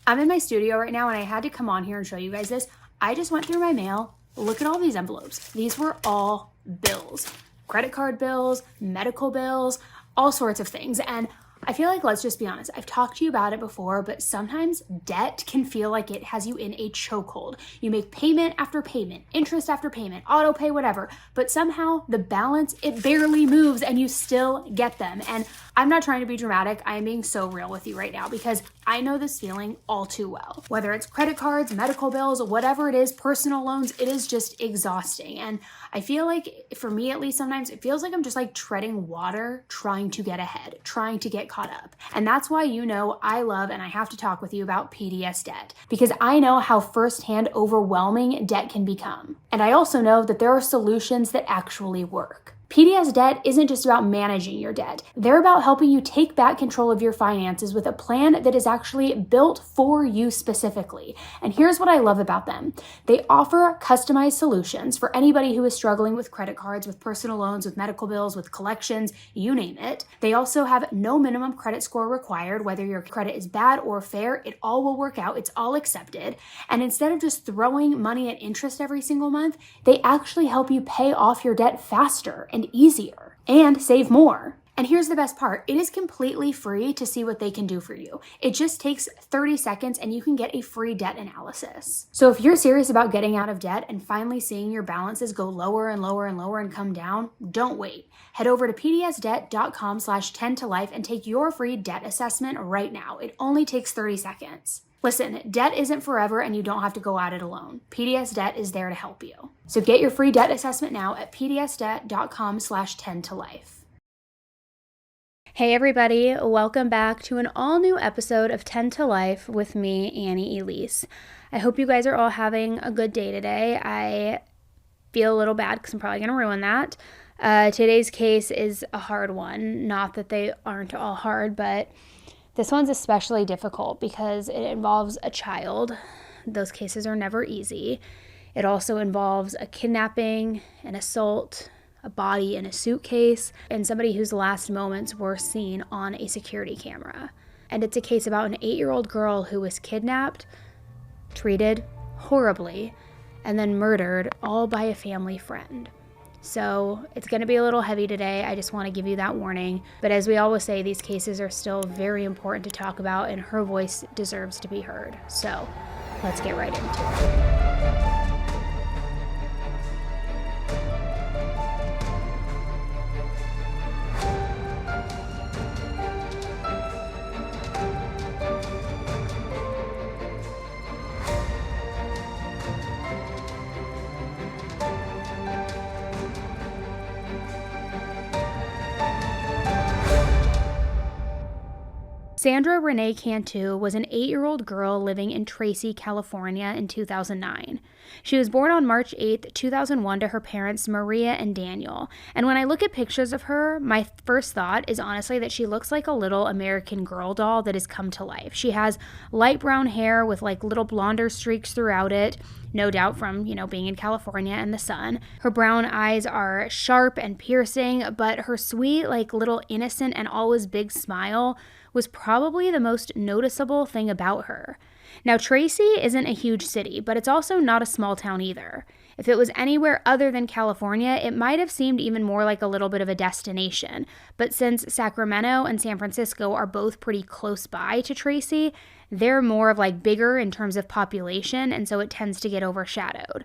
I'm in my studio right now and I had to come on here and show you guys this. I just went through my mail. Look at all these envelopes. These were all bills, credit card bills, medical bills, all sorts of things. And I feel like, let's just be honest, I've talked to you about it before, but sometimes debt can feel like it has you in a chokehold. You make payment after payment, interest after payment, auto pay, whatever, but somehow the balance, it barely moves and you still get them. And I'm not trying to be dramatic. I'm being so real with you right now because I know this feeling all too well. Whether it's credit cards, medical bills, whatever it is, personal loans, it is just exhausting. And I feel like, for me at least, sometimes it feels like I'm just like treading water, trying to get ahead, trying to get caught up. And that's why, you know, I love and I have to talk with you about PDS debt, because I know how firsthand overwhelming debt can become. And I also know that there are solutions that actually work. PDS debt isn't just about managing your debt. They're about helping you take back control of your finances with a plan that is actually built for you specifically. And here's what I love about them. They offer customized solutions for anybody who is struggling with credit cards, with personal loans, with medical bills, with collections, you name it. They also have no minimum credit score required. Whether your credit is bad or fair, it all will work out. It's all accepted. And instead of just throwing money at interest every single month, they actually help you pay off your debt faster and easier and save more. And here's the best part. It is completely free to see what they can do for you. It just takes 30 seconds and you can get a free debt analysis. So if you're serious about getting out of debt and finally seeing your balances go lower and lower and lower and come down, don't wait. Head over to pdsdebt.com/10tolife and take your free debt assessment right now. It only takes 30 seconds. Listen, debt isn't forever and you don't have to go at it alone. PDS Debt is there to help you. So get your free debt assessment now at pdsdebt.com/10tolife. Hey everybody, welcome back to an all new episode of 10 to Life with me, Annie Elise. I hope you guys are all having a good day today. I feel a little bad because I'm probably going to ruin that. Today's case is a hard one. Not that they aren't all hard, but this one's especially difficult because it involves a child. Those cases are never easy. It also involves a kidnapping, an assault, a body in a suitcase, and somebody whose last moments were seen on a security camera. And it's a case about an 8-year-old girl who was kidnapped, treated horribly, and then murdered, all by a family friend. So it's going to be a little heavy today. I just want to give you that warning. But as we always say, these cases are still very important to talk about, and her voice deserves to be heard. So let's get right into it. Sandra Renee Cantu was an 8-year-old girl living in Tracy, California in 2009. She was born on March 8, 2001 to her parents Maria and Daniel. And when I look at pictures of her, my first thought is honestly that she looks like a little American Girl doll that has come to life. She has light brown hair with like little blonder streaks throughout it, no doubt from, being in California and the sun. Her brown eyes are sharp and piercing, but her sweet, little innocent and always big smile was probably the most noticeable thing about her. Now, Tracy isn't a huge city, but it's also not a small town either. If it was anywhere other than California, it might have seemed even more like a little bit of a destination. But since Sacramento and San Francisco are both pretty close by to Tracy, they're more of bigger in terms of population, and so it tends to get overshadowed.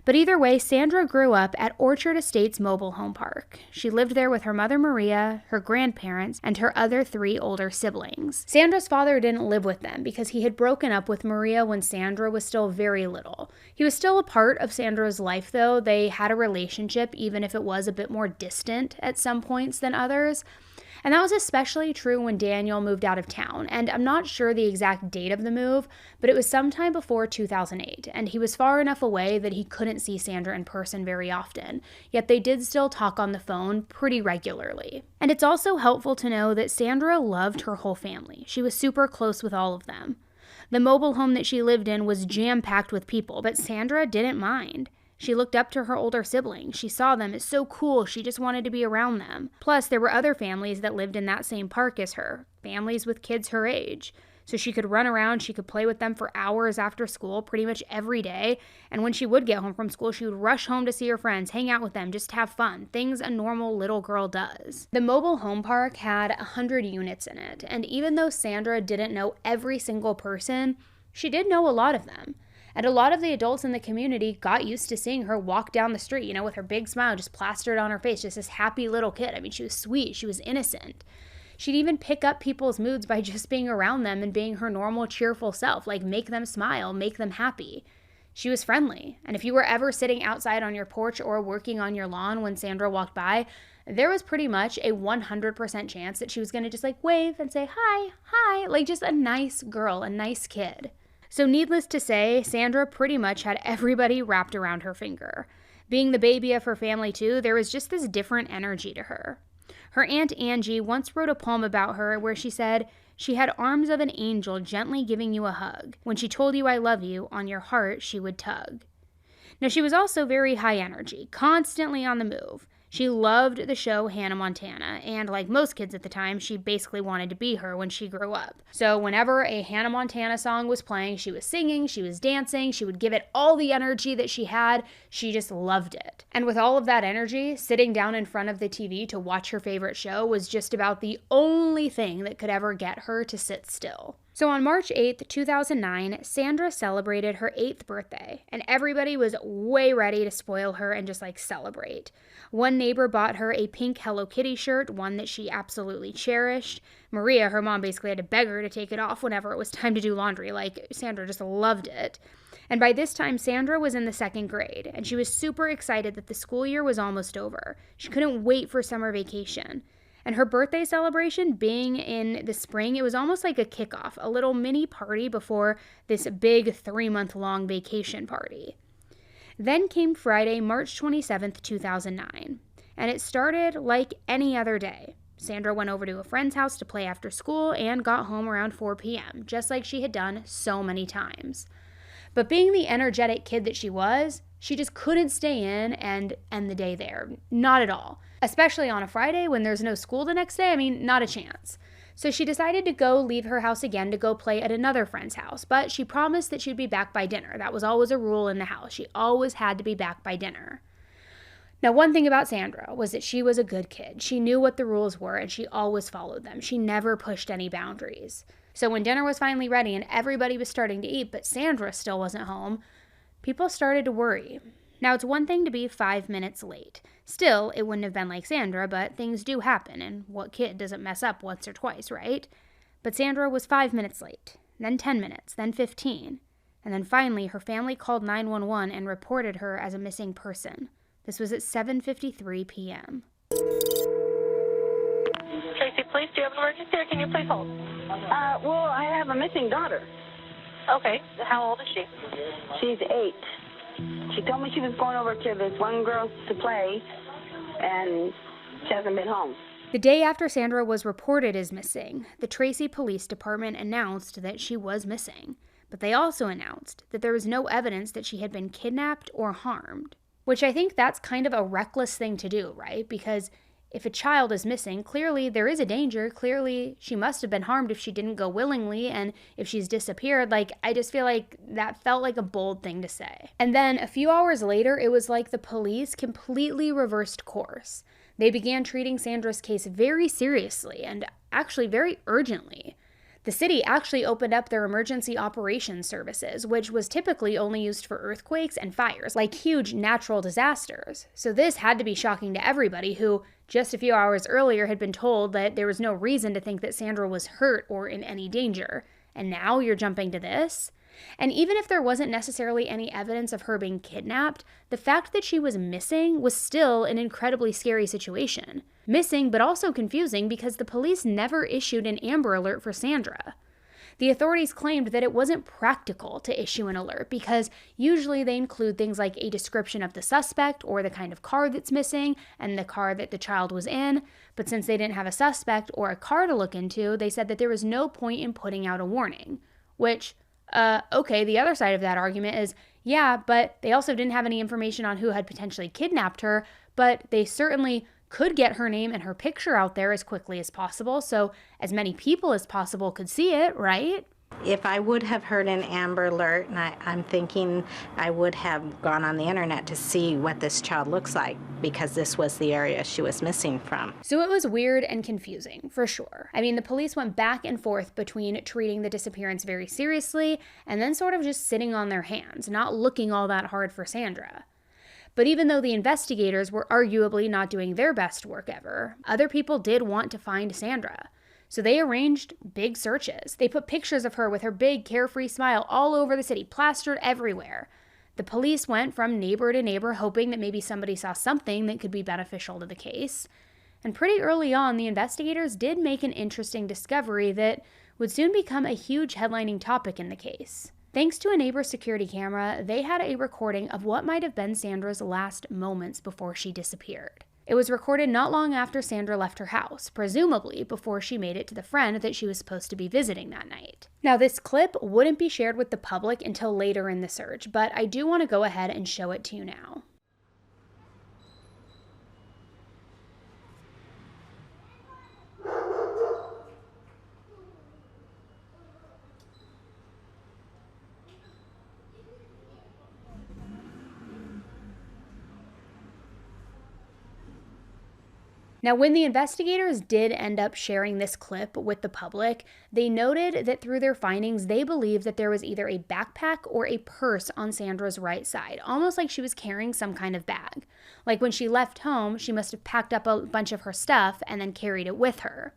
But either way, Sandra grew up at Orchard Estates Mobile Home Park. She lived there with her mother Maria, her grandparents, and her other 3 older siblings. Sandra's father didn't live with them because he had broken up with Maria when Sandra was still very little. He was still a part of Sandra's life, though. They had a relationship, even if it was a bit more distant at some points than others. And that was especially true when Daniel moved out of town. And I'm not sure the exact date of the move, but it was sometime before 2008. And he was far enough away that he couldn't see Sandra in person very often. Yet they did still talk on the phone pretty regularly. And it's also helpful to know that Sandra loved her whole family. She was super close with all of them. The mobile home that she lived in was jam-packed with people, but Sandra didn't mind. She looked up to her older siblings. She saw them as so cool, she just wanted to be around them. Plus, there were other families that lived in that same park as her, families with kids her age. So she could run around, she could play with them for hours after school, pretty much every day. And when she would get home from school, she would rush home to see her friends, hang out with them, just have fun. Things a normal little girl does. The mobile home park had 100 units in it. And even though Sandra didn't know every single person, she did know a lot of them. And a lot of the adults in the community got used to seeing her walk down the street, with her big smile just plastered on her face, just this happy little kid. I mean, she was sweet, she was innocent. She'd even pick up people's moods by just being around them and being her normal, cheerful self, like make them smile, make them happy. She was friendly, and if you were ever sitting outside on your porch or working on your lawn when Sandra walked by, there was pretty much a 100% chance that she was going to just wave and say, hi, like just a nice girl, a nice kid. So needless to say, Sandra pretty much had everybody wrapped around her finger. Being the baby of her family too, there was just this different energy to her. Her Aunt Angie once wrote a poem about her where she said, "She had arms of an angel gently giving you a hug. When she told you I love you, on your heart she would tug." Now she was also very high energy, constantly on the move. She loved the show Hannah Montana, and like most kids at the time, she basically wanted to be her when she grew up. So whenever a Hannah Montana song was playing, she was singing, she was dancing, she would give it all the energy that she had. She just loved it. And with all of that energy, sitting down in front of the TV to watch her favorite show was just about the only thing that could ever get her to sit still. So on March 8th, 2009, Sandra celebrated her 8th birthday, and everybody was way ready to spoil her and just celebrate. One neighbor bought her a pink Hello Kitty shirt, one that she absolutely cherished. Maria, her mom, basically had to beg her to take it off whenever it was time to do laundry. Sandra just loved it. And by this time, Sandra was in the 2nd grade, and she was super excited that the school year was almost over. She couldn't wait for summer vacation. And her birthday celebration being in the spring, it was almost like a kickoff, a little mini party before this big 3-month-long vacation party. Then came Friday, March 27th, 2009, and it started like any other day. Sandra went over to a friend's house to play after school and got home around 4 p.m., just like she had done so many times. But being the energetic kid that she was, she just couldn't stay in and end the day there. Not at all. Especially on a Friday when there's no school the next day. I mean, not a chance. So she decided to leave her house again to go play at another friend's house. But she promised that she'd be back by dinner. That was always a rule in the house. She always had to be back by dinner. Now, one thing about Sandra was that she was a good kid. She knew what the rules were and she always followed them. She never pushed any boundaries. So when dinner was finally ready and everybody was starting to eat, but Sandra still wasn't home, people started to worry. Now, it's one thing to be 5 minutes late. Still, it wouldn't have been like Sandra, but things do happen, and what kid doesn't mess up once or twice, right? But Sandra was 5 minutes late, then 10 minutes, then 15, and then finally her family called 911 and reported her as a missing person. This was at 7:53 p.m. Tracy, please, do you have an emergency, or can you please hold? Well, I have a missing daughter. Okay, how old is she? She's 8. She told me she was going over to this one girl to play, and she hasn't been home. The day after Sandra was reported as missing, the Tracy Police Department announced that she was missing, but they also announced that there was no evidence that she had been kidnapped or harmed, which I think that's kind of a reckless thing to do, right? Because if a child is missing, clearly there is a danger. Clearly she must have been harmed if she didn't go willingly, and if she's disappeared, I just feel like that felt like a bold thing to say. And then a few hours later, it was like the police completely reversed course. They began treating Sandra's case very seriously and actually very urgently. The city actually opened up their emergency operations services, which was typically only used for earthquakes and fires, like huge natural disasters. So this had to be shocking to everybody who, just a few hours earlier, had been told that there was no reason to think that Sandra was hurt or in any danger. And now you're jumping to this? And even if there wasn't necessarily any evidence of her being kidnapped, the fact that she was missing was still an incredibly scary situation. Missing, but also confusing because the police never issued an Amber Alert for Sandra. The authorities claimed that it wasn't practical to issue an alert because usually they include things like a description of the suspect or the kind of car that's missing and the car that the child was in. But since they didn't have a suspect or a car to look into, they said that there was no point in putting out a warning. Which, okay, the other side of that argument is, yeah, but they also didn't have any information on who had potentially kidnapped her, but they certainly could get her name and her picture out there as quickly as possible, so as many people as possible could see it, right? If I would have heard an Amber Alert, and I'm thinking I would have gone on the internet to see what this child looks like, because this was the area she was missing from. So it was weird and confusing, for sure. I mean, the police went back and forth between treating the disappearance very seriously and then sort of just sitting on their hands, not looking all that hard for Sandra. But even though the investigators were arguably not doing their best work ever, other people did want to find Sandra. So they arranged big searches. They put pictures of her with her big carefree smile all over the city, plastered everywhere. The police went from neighbor to neighbor, hoping that maybe somebody saw something that could be beneficial to the case. And pretty early on, the investigators did make an interesting discovery that would soon become a huge headlining topic in the case. Thanks to a neighbor's security camera, they had a recording of what might have been Sandra's last moments before she disappeared. It was recorded not long after Sandra left her house, presumably before she made it to the friend that she was supposed to be visiting that night. Now, this clip wouldn't be shared with the public until later in the search, but I do want to go ahead and show it to you now. Now, when the investigators did end up sharing this clip with the public, they noted that through their findings, they believed that there was either a backpack or a purse on Sandra's right side, almost like she was carrying some kind of bag. Like when she left home, she must have packed up a bunch of her stuff and then carried it with her.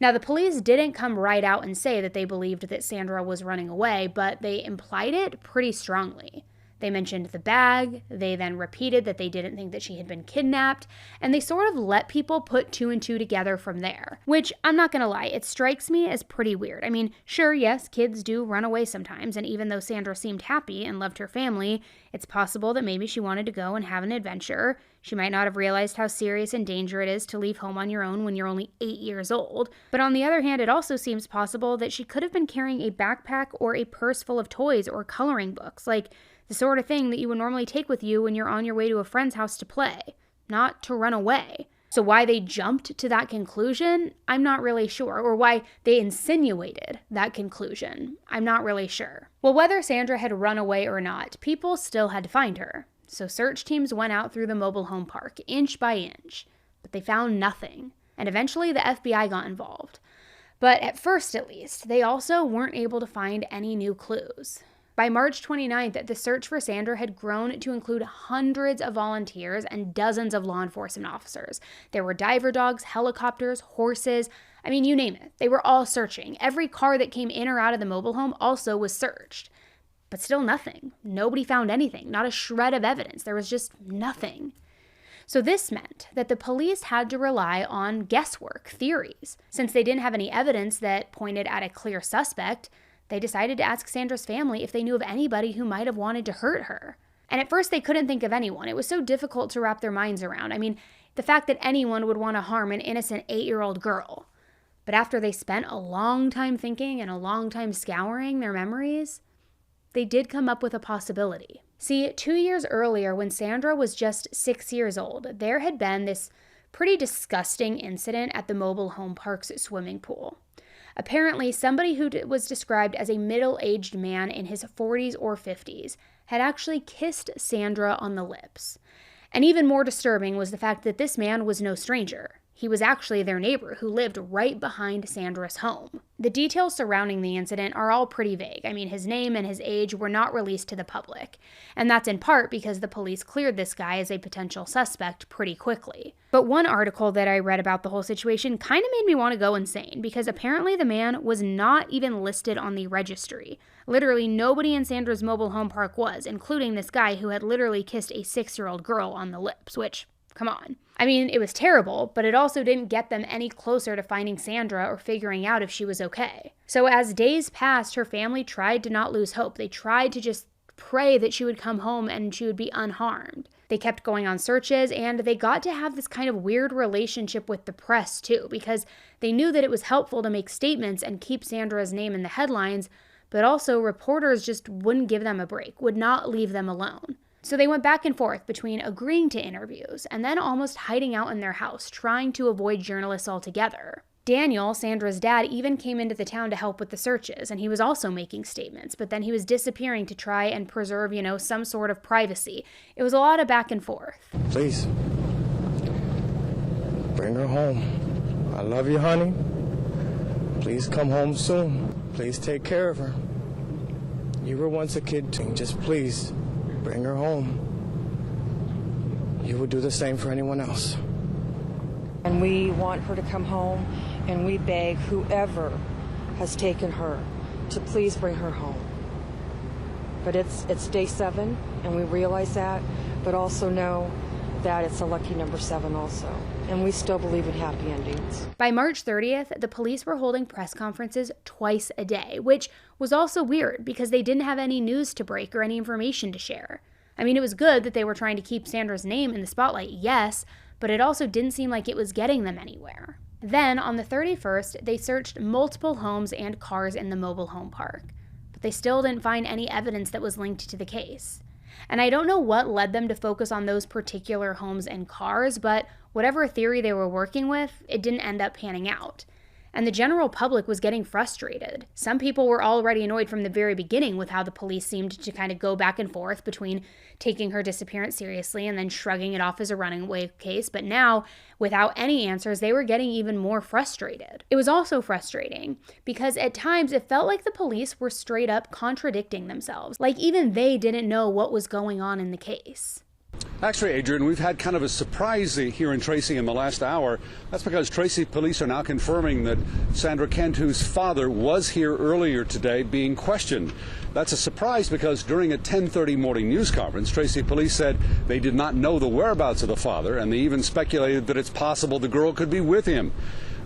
Now, the police didn't come right out and say that they believed that Sandra was running away, but they implied it pretty strongly. They mentioned the bag, they then repeated that they didn't think that she had been kidnapped, and they sort of let people put two and two together from there. Which, I'm not gonna lie, it strikes me as pretty weird. I mean, sure, yes, kids do run away sometimes, and even though Sandra seemed happy and loved her family, it's possible that maybe she wanted to go and have an adventure. She might not have realized how serious and dangerous it is to leave home on your own when you're only 8 years old. But on the other hand, it also seems possible that she could have been carrying a backpack or a purse full of toys or coloring books, like the sort of thing that you would normally take with you when you're on your way to a friend's house to play, not to run away. So why they jumped to that conclusion, I'm not really sure, or why they insinuated that conclusion, I'm not really sure. Well, whether Sandra had run away or not, people still had to find her. So search teams went out through the mobile home park, inch by inch, but they found nothing. And eventually the FBI got involved. But at first, at least, they also weren't able to find any new clues. By March 29th, the search for Sandra had grown to include hundreds of volunteers and dozens of law enforcement officers. There were diver dogs, helicopters, horses, I mean, you name it. They were all searching. Every car that came in or out of the mobile home also was searched. But still nothing. Nobody found anything, not a shred of evidence. There was just nothing. So this meant that the police had to rely on guesswork, theories. Since they didn't have any evidence that pointed at a clear suspect, they decided to ask Sandra's family if they knew of anybody who might have wanted to hurt her. And at first they couldn't think of anyone. It was so difficult to wrap their minds around. I mean, the fact that anyone would want to harm an innocent 8-year-old girl. But after they spent a long time thinking and a long time scouring their memories, they did come up with a possibility. See, 2 years earlier, when Sandra was just 6 years old, there had been this pretty disgusting incident at the mobile home park's swimming pool. Apparently, somebody who was described as a middle-aged man in his 40s or 50s had actually kissed Sandra on the lips. And even more disturbing was the fact that this man was no stranger. He was actually their neighbor who lived right behind Sandra's home. The details surrounding the incident are all pretty vague. I mean, his name and his age were not released to the public. And that's in part because the police cleared this guy as a potential suspect pretty quickly. But one article that I read about the whole situation kind of made me want to go insane because apparently the man was not even listed on the registry. Literally nobody in Sandra's mobile home park was, including this guy who had literally kissed a 6-year-old girl on the lips, which, come on. I mean, it was terrible, but it also didn't get them any closer to finding Sandra or figuring out if she was okay. So as days passed, her family tried to not lose hope. They tried to just pray that she would come home and she would be unharmed. They kept going on searches, and they got to have this kind of weird relationship with the press too, because they knew that it was helpful to make statements and keep Sandra's name in the headlines, but also reporters just wouldn't give them a break, would not leave them alone. So they went back and forth between agreeing to interviews and then almost hiding out in their house, trying to avoid journalists altogether. Daniel, Sandra's dad, even came into the town to help with the searches, and he was also making statements, but then he was disappearing to try and preserve, some sort of privacy. It was a lot of back and forth. Please, bring her home. I love you, honey. Please come home soon. Please take care of her. You were once a kid too. Just please, bring her home. You would do the same for anyone else. And we want her to come home, and we beg whoever has taken her to please bring her home. But it's day 7, and we realize that, but also know that it's a lucky number 7 also. And we still believe in happy endings. By March 30th, the police were holding press conferences twice a day, which was also weird because they didn't have any news to break or any information to share. I mean, it was good that they were trying to keep Sandra's name in the spotlight, yes, but it also didn't seem like it was getting them anywhere. Then, on the 31st, they searched multiple homes and cars in the mobile home park, but they still didn't find any evidence that was linked to the case. And I don't know what led them to focus on those particular homes and cars, but whatever theory they were working with, it didn't end up panning out. And the general public was getting frustrated. Some people were already annoyed from the very beginning with how the police seemed to kind of go back and forth between taking her disappearance seriously and then shrugging it off as a runaway case. But now, without any answers, they were getting even more frustrated. It was also frustrating because at times it felt like the police were straight up contradicting themselves. Like even they didn't know what was going on in the case. Actually, Adrian, we've had kind of a surprise here in Tracy in the last hour. That's because Tracy police are now confirming that Sandra Cantu's father was here earlier today being questioned. That's a surprise because during a 10:30 morning news conference, Tracy police said they did not know the whereabouts of the father, and they even speculated that it's possible the girl could be with him.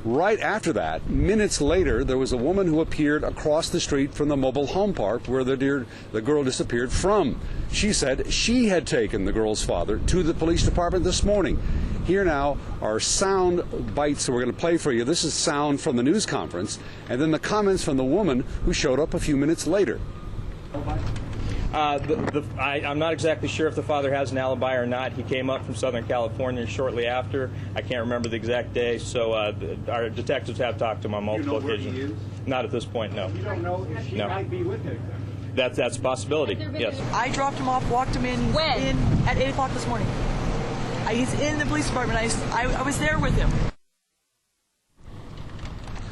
Right after that, minutes later, there was a woman who appeared across the street from the mobile home park where the girl disappeared from. She said she had taken the girl's father to the police department this morning. Here now are sound bites that we're going to play for you. This is sound from the news conference, and then the comments from the woman who showed up a few minutes later. I'm not exactly sure if the father has an alibi or not. He came up from Southern California shortly after. I can't remember the exact day, so our detectives have talked to him on multiple occasions. Not at this point, no. You don't know if she might be with him? That's a possibility, yes. I dropped him off, walked him in at 8 o'clock this morning. He's in the police department. I was there with him.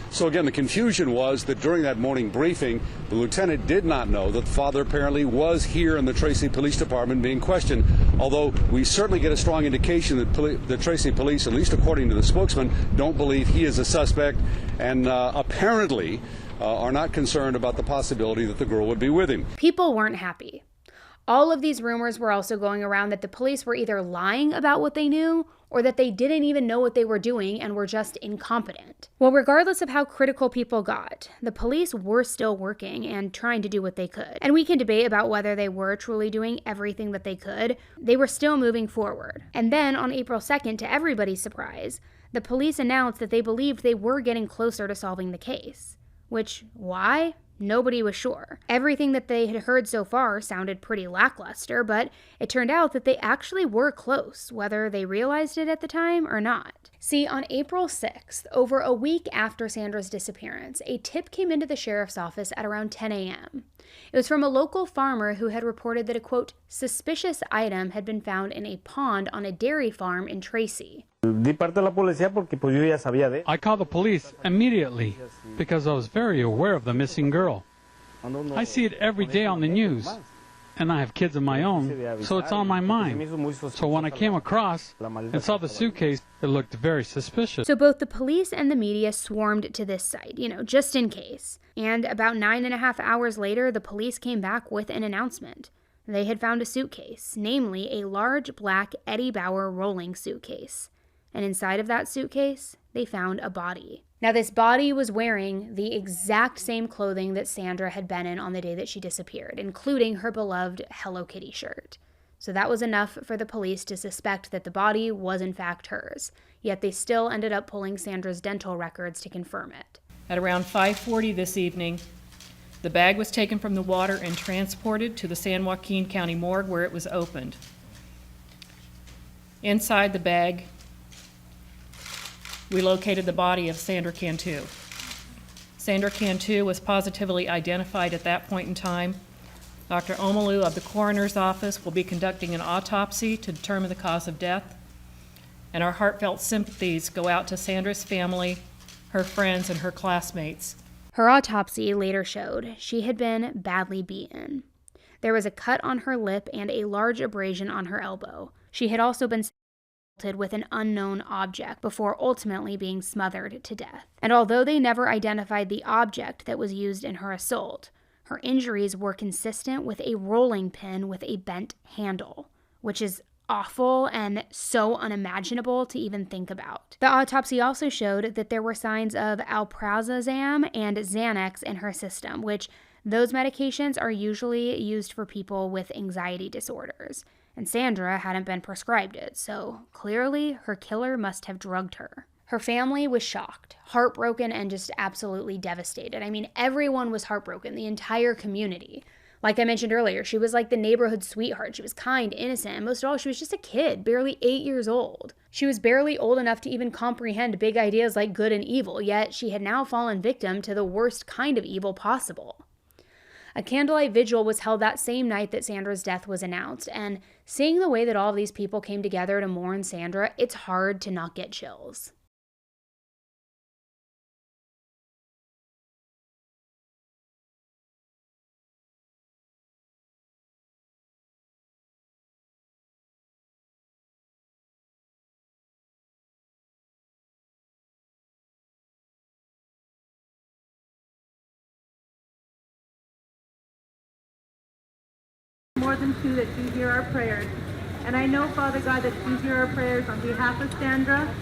So again, the confusion was that during that morning briefing, the lieutenant did not know that the father apparently was here in the Tracy Police Department being questioned, although we certainly get a strong indication that the Tracy Police, at least according to the spokesman, don't believe he is a suspect and apparently are not concerned about the possibility that the girl would be with him. People weren't happy. All of these rumors were also going around that the police were either lying about what they knew or that they didn't even know what they were doing and were just incompetent. Well, regardless of how critical people got, the police were still working and trying to do what they could. And we can debate about whether they were truly doing everything that they could. They were still moving forward. And then on April 2nd, to everybody's surprise, the police announced that they believed they were getting closer to solving the case. Which, why? Nobody was sure. Everything that they had heard so far sounded pretty lackluster, but it turned out that they actually were close, whether they realized it at the time or not. See, on April 6th, over a week after Sandra's disappearance, a tip came into the sheriff's office at around 10 a.m. It was from a local farmer who had reported that a, quote, suspicious item had been found in a pond on a dairy farm in Tracy. I called the police immediately because I was very aware of the missing girl. I see it every day on the news, and I have kids of my own, so it's on my mind. So when I came across and saw the suitcase, it looked very suspicious. So both the police and the media swarmed to this site, just in case. And about 9.5 hours later, the police came back with an announcement. They had found a suitcase, namely a large black Eddie Bauer rolling suitcase. And inside of that suitcase, they found a body. Now, this body was wearing the exact same clothing that Sandra had been in on the day that she disappeared, including her beloved Hello Kitty shirt. So that was enough for the police to suspect that the body was in fact hers, yet they still ended up pulling Sandra's dental records to confirm it. At around 5:40 this evening, the bag was taken from the water and transported to the San Joaquin County morgue where it was opened. Inside the bag we located the body of Sandra Cantu. Sandra Cantu was positively identified at that point in time. Dr. Omalu of the coroner's office will be conducting an autopsy to determine the cause of death, and our heartfelt sympathies go out to Sandra's family, her friends, and her classmates. Her autopsy later showed she had been badly beaten. There was a cut on her lip and a large abrasion on her elbow. She had also been assaulted with an unknown object before ultimately being smothered to death. And although they never identified the object that was used in her assault, her injuries were consistent with a rolling pin with a bent handle, which is awful and so unimaginable to even think about. The autopsy also showed that there were signs of alprazolam and Xanax in her system, which those medications are usually used for people with anxiety disorders. And Sandra hadn't been prescribed it, so clearly her killer must have drugged her. Her family was shocked, heartbroken, and just absolutely devastated. I mean, everyone was heartbroken, the entire community. Like I mentioned earlier, she was like the neighborhood sweetheart. She was kind, innocent, and most of all, she was just a kid, barely 8 years old. She was barely old enough to even comprehend big ideas like good and evil, yet she had now fallen victim to the worst kind of evil possible. A candlelight vigil was held that same night that Sandra's death was announced, and seeing the way that all of these people came together to mourn Sandra, it's hard to not get chills. More than two, that you hear our prayers. And I know, Father God, that you hear our prayers on behalf of Sandra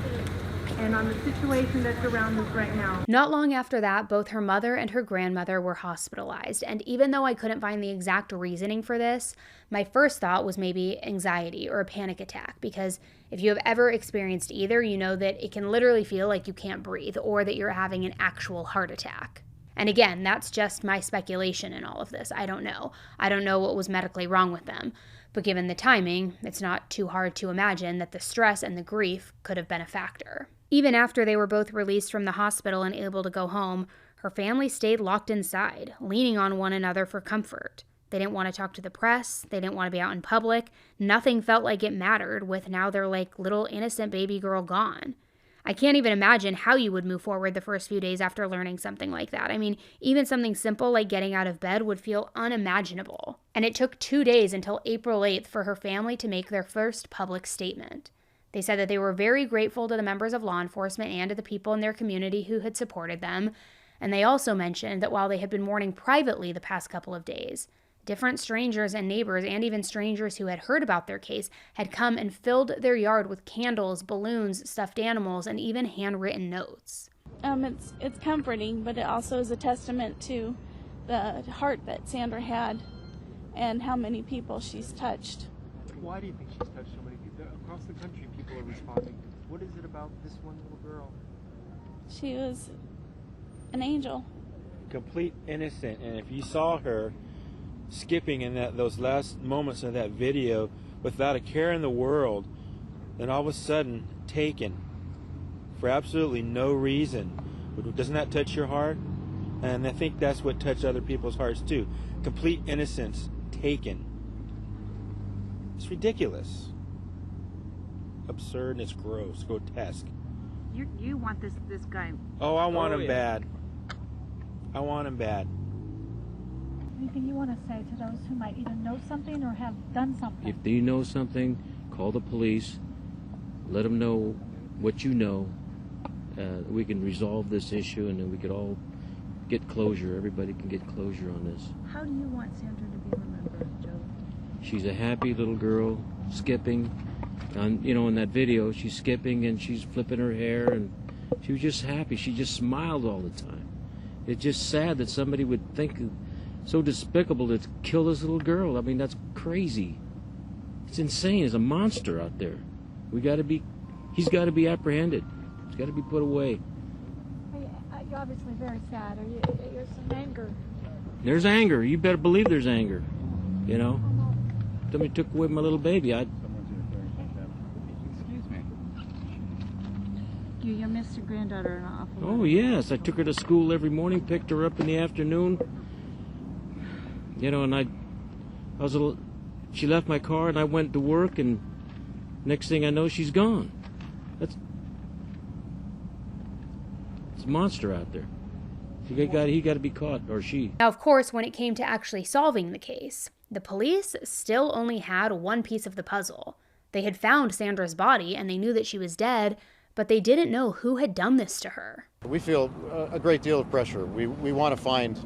and on the situation that's around us right now. Not long after that, both her mother and her grandmother were hospitalized, and even though I couldn't find the exact reasoning for this, my first thought was maybe anxiety or a panic attack, because if you have ever experienced either, you know that it can literally feel like you can't breathe or that you're having an actual heart attack. And again, that's just my speculation in all of this. I don't know. I don't know what was medically wrong with them. But given the timing, it's not too hard to imagine that the stress and the grief could have been a factor. Even after they were both released from the hospital and able to go home, her family stayed locked inside, leaning on one another for comfort. They didn't want to talk to the press. They didn't want to be out in public. Nothing felt like it mattered with now their little innocent baby girl gone. I can't even imagine how you would move forward the first few days after learning something like that. I mean, even something simple like getting out of bed would feel unimaginable. And it took 2 days until April 8th for her family to make their first public statement. They said that they were very grateful to the members of law enforcement and to the people in their community who had supported them. And they also mentioned that while they had been mourning privately the past couple of days, different strangers and neighbors, and even strangers who had heard about their case, had come and filled their yard with candles, balloons, stuffed animals, and even handwritten notes. It's comforting, but it also is a testament to the heart that Sandra had and how many people she's touched. Why do you think she's touched so many people? Across the country, people are responding. What is it about this one little girl? She was an angel. Complete innocent, and if you saw her skipping in those last moments of that video without a care in the world, then all of a sudden taken for absolutely no reason, doesn't that touch your heart? And I think that's what touched other people's hearts too. Complete innocence taken. It's ridiculous, absurd, and it's gross, grotesque. You want this guy? Oh, I want him bad. I want him bad. Anything you want to say to those who might either know something or have done something? If you know something, call the police. Let them know what you know. We can resolve this issue, and then we could all get closure. Everybody can get closure on this. How do you want Sandra to be remembered, Joe? She's a happy little girl, skipping. In that video, she's skipping and she's flipping her hair, and she was just happy. She just smiled all the time. It's just sad that somebody would think so despicable to kill this little girl. I mean, that's crazy. It's insane. There's a monster out there. He's got to be apprehended. He's got to be put away. You're obviously very sad. There's some anger. There's anger. You better believe there's anger. Somebody took away my little baby. Excuse me. you. You missed your granddaughter an awful lot. Oh, yes. I took her to school every morning, picked her up in the afternoon. You know, and she left my car and I went to work, and next thing I know, she's gone. It's a monster out there. He got to be caught, or she. Now, of course, when it came to actually solving the case, the police still only had one piece of the puzzle. They had found Sandra's body and they knew that she was dead, but they didn't know who had done this to her. We feel a great deal of pressure. We want to find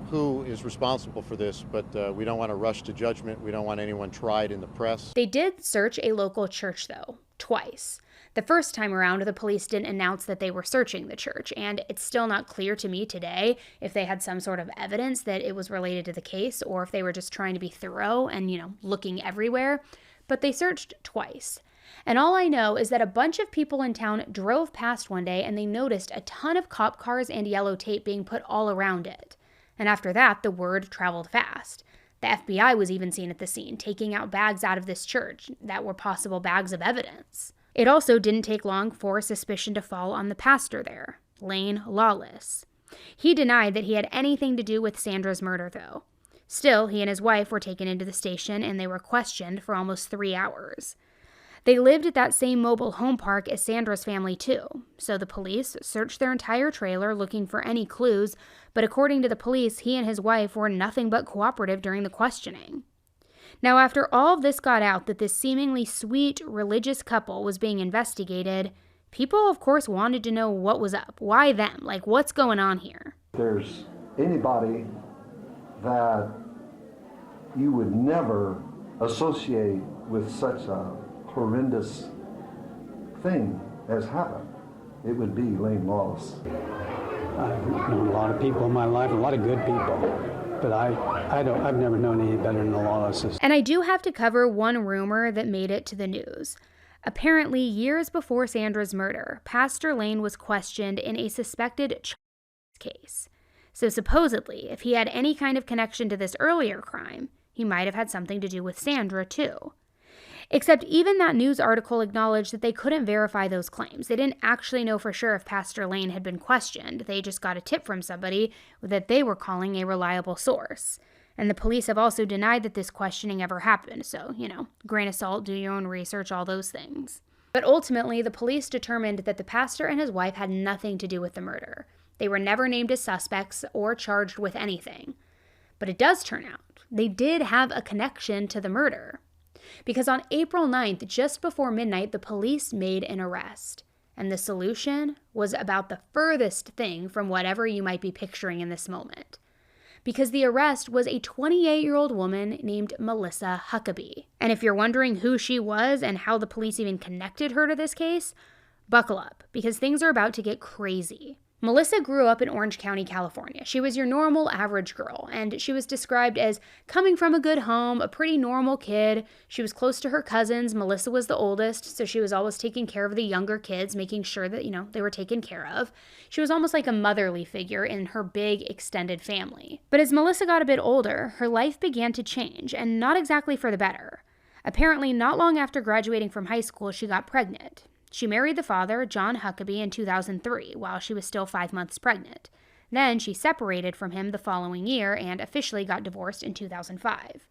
who is responsible for this, but we don't want to rush to judgment. We don't want anyone tried in the press. They did search a local church, though, twice. The first time around, the police didn't announce that they were searching the church, and it's still not clear to me today if they had some sort of evidence that it was related to the case or if they were just trying to be thorough and, looking everywhere. But they searched twice. And all I know is that a bunch of people in town drove past one day and they noticed a ton of cop cars and yellow tape being put all around it. And after that, the word traveled fast. The FBI was even seen at the scene, taking out bags out of this church that were possible bags of evidence. It also didn't take long for suspicion to fall on the pastor there, Lane Lawless. He denied that he had anything to do with Sandra's murder, though. Still, he and his wife were taken into the station and they were questioned for almost 3 hours. They lived at that same mobile home park as Sandra's family, too, so the police searched their entire trailer looking for any clues, but according to the police, he and his wife were nothing but cooperative during the questioning. Now, after all of this got out that this seemingly sweet religious couple was being investigated, people, of course, wanted to know what was up. Why them? Like, what's going on here? There's anybody that you would never associate with such a horrendous thing as happened, it would be Lane Lawless. I've known a lot of people in my life, a lot of good people. But I've never known any better than the Lawlesses. And I do have to cover one rumor that made it to the news. Apparently, years before Sandra's murder, Pastor Lane was questioned in a suspected child case. So supposedly, if he had any kind of connection to this earlier crime, he might have had something to do with Sandra, too. Except even that news article acknowledged that they couldn't verify those claims. They didn't actually know for sure if Pastor Lane had been questioned. They just got a tip from somebody that they were calling a reliable source. And the police have also denied that this questioning ever happened. So, grain of salt, do your own research, all those things. But ultimately, the police determined that the pastor and his wife had nothing to do with the murder. They were never named as suspects or charged with anything. But it does turn out they did have a connection to the murder. Because on April 9th, just before midnight, the police made an arrest. And the solution was about the furthest thing from whatever you might be picturing in this moment. Because the arrest was a 28-year-old woman named Melissa Huckabee. And if you're wondering who she was and how the police even connected her to this case, buckle up, because things are about to get crazy. Melissa grew up in Orange County, California. She was your normal average girl, and she was described as coming from a good home, a pretty normal kid. She was close to her cousins. Melissa was the oldest, so she was always taking care of the younger kids, making sure that, they were taken care of. She was almost like a motherly figure in her big, extended family. But as Melissa got a bit older, her life began to change, and not exactly for the better. Apparently, not long after graduating from high school, she got pregnant. She married the father, John Huckabee, in 2003, while she was still 5 months pregnant. Then she separated from him the following year and officially got divorced in 2005.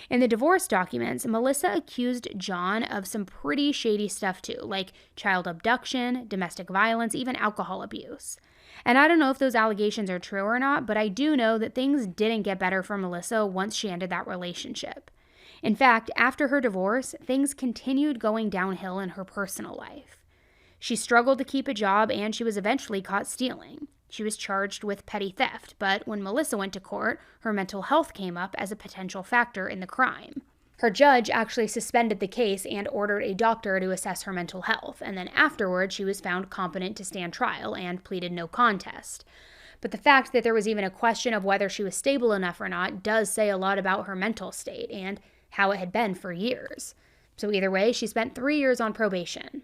In the divorce documents, Melissa accused John of some pretty shady stuff too, like child abduction, domestic violence, even alcohol abuse. And I don't know if those allegations are true or not, but I do know that things didn't get better for Melissa once she ended that relationship. In fact, after her divorce, things continued going downhill in her personal life. She struggled to keep a job and she was eventually caught stealing. She was charged with petty theft, but when Melissa went to court, her mental health came up as a potential factor in the crime. Her judge actually suspended the case and ordered a doctor to assess her mental health, and then afterward she was found competent to stand trial and pleaded no contest. But the fact that there was even a question of whether she was stable enough or not does say a lot about her mental state and how it had been for years. So either way, she spent 3 years on probation.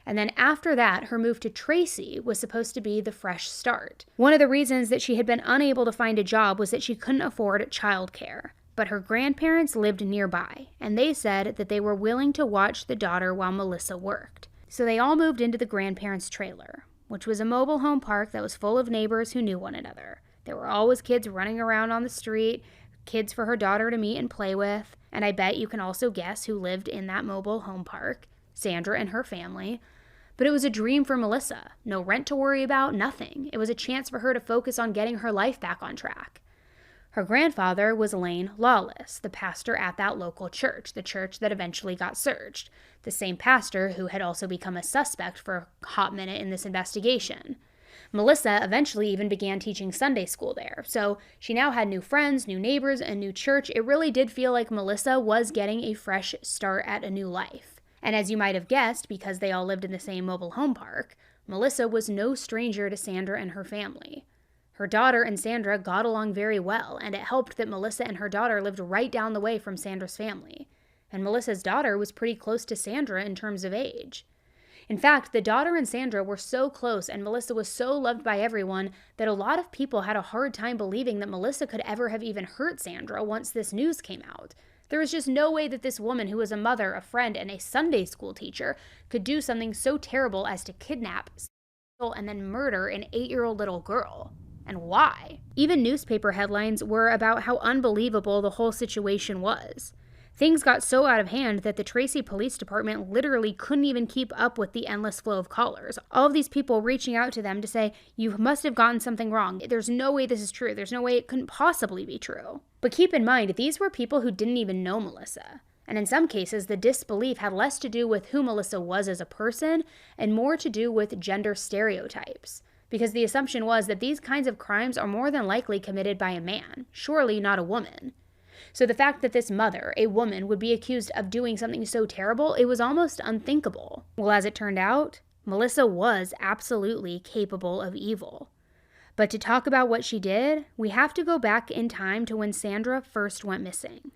And then after that, her move to Tracy was supposed to be the fresh start. One of the reasons that she had been unable to find a job was that she couldn't afford childcare. But her grandparents lived nearby, and they said that they were willing to watch the daughter while Melissa worked. So they all moved into the grandparents' trailer, which was a mobile home park that was full of neighbors who knew one another. There were always kids running around on the street, kids for her daughter to meet and play with, and I bet you can also guess who lived in that mobile home park, Sandra and her family. But it was a dream for Melissa. No rent to worry about, nothing. It was a chance for her to focus on getting her life back on track. Her grandfather was Lane Lawless, the pastor at that local church, the church that eventually got searched, the same pastor who had also become a suspect for a hot minute in this investigation. Melissa eventually even began teaching Sunday school there, so she now had new friends, new neighbors, a new church. It really did feel like Melissa was getting a fresh start at a new life. And as you might have guessed, because they all lived in the same mobile home park, Melissa was no stranger to Sandra and her family. Her daughter and Sandra got along very well, and it helped that Melissa and her daughter lived right down the way from Sandra's family. And Melissa's daughter was pretty close to Sandra in terms of age. In fact, the daughter and Sandra were so close and Melissa was so loved by everyone that a lot of people had a hard time believing that Melissa could ever have even hurt Sandra once this news came out. There was just no way that this woman, who was a mother, a friend, and a Sunday school teacher, could do something so terrible as to kidnap, steal, and then murder an 8-year-old little girl. And why? Even newspaper headlines were about how unbelievable the whole situation was. Things got so out of hand that the Tracy Police Department literally couldn't even keep up with the endless flow of callers. All of these people reaching out to them to say, you must have gotten something wrong. There's no way this is true. There's no way it couldn't possibly be true. But keep in mind, these were people who didn't even know Melissa. And in some cases, the disbelief had less to do with who Melissa was as a person and more to do with gender stereotypes. Because the assumption was that these kinds of crimes are more than likely committed by a man, surely not a woman. So the fact that this mother, a woman, would be accused of doing something so terrible, it was almost unthinkable. Well, as it turned out, Melissa was absolutely capable of evil. But to talk about what she did, we have to go back in time to when Sandra first went missing.